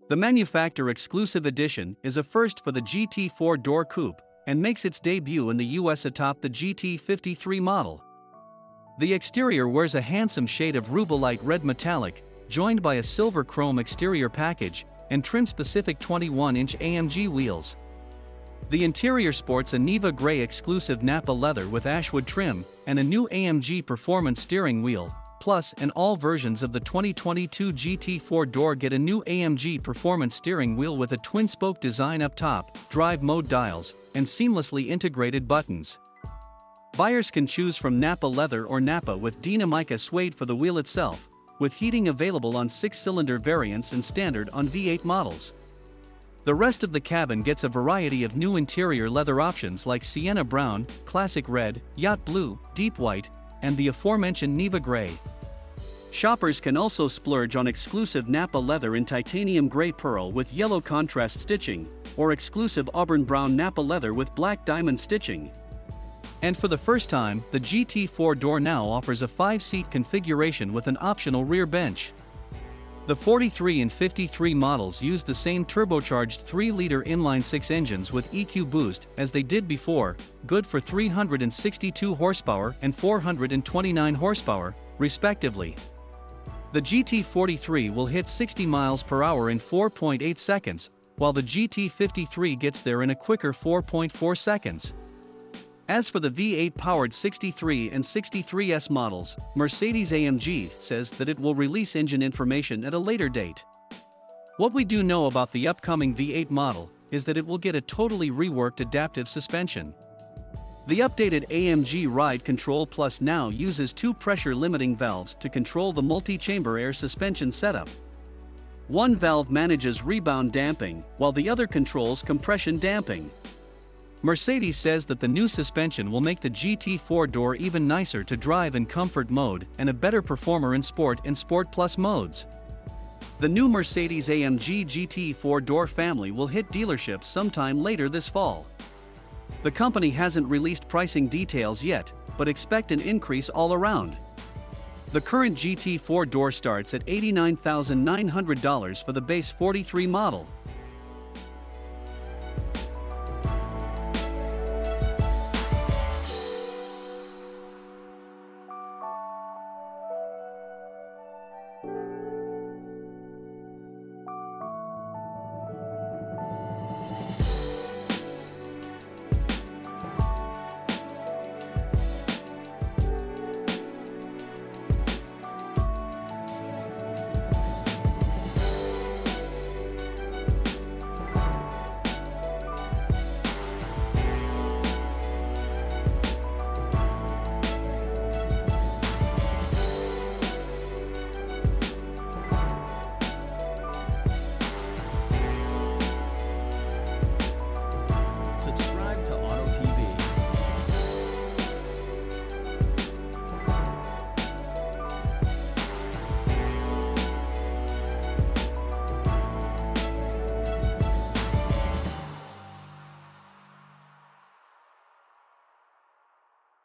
The manufacturer-exclusive edition is a first for the GT four-door coupe and makes its debut in the US atop the GT53 model. The exterior wears a handsome shade of rubellite red metallic, joined by a silver chrome exterior package, and trim-specific 21-inch AMG wheels. The interior sports a Neva Grey exclusive Napa leather with ashwood trim, and a new AMG performance steering wheel. Plus, in all versions of the 2022 GT four-door get a new AMG performance steering wheel with a twin-spoke design up top, drive mode dials, and seamlessly integrated buttons. Buyers can choose from Napa leather or Napa with Dinamica suede for the wheel itself, with heating available on 6-cylinder variants and standard on V8 models. The rest of the cabin gets a variety of new interior leather options like sienna brown, classic red, yacht blue, deep white, and the aforementioned Neva Grey. Shoppers can also splurge on exclusive Napa leather in titanium gray pearl with yellow contrast stitching, or exclusive auburn brown Napa leather with black diamond stitching. And for the first time, the GT four-door now offers a 5-seat configuration with an optional rear bench. The 43 and 53 models use the same turbocharged 3-liter inline-6 engines with EQ boost as they did before, good for 362 horsepower and 429 horsepower, respectively. The GT43 will hit 60 miles per hour in 4.8 seconds, while the GT53 gets there in a quicker 4.4 seconds. As for the V8-powered 63 and 63S models, Mercedes-AMG says that it will release engine information at a later date. What we do know about the upcoming V8 model is that it will get a totally reworked adaptive suspension. The updated AMG RIDE CONTROL Plus now uses 2 pressure-limiting valves to control the multi-chamber air suspension setup. One valve manages rebound damping, while the other controls compression damping. Mercedes says that the new suspension will make the GT four-door even nicer to drive in comfort mode and a better performer in Sport and Sport Plus modes. The new Mercedes-AMG GT four-door family will hit dealerships sometime later this fall. The company hasn't released pricing details yet, but expect an increase all around. The current GT four-door starts at $89,900 for the base 43 model,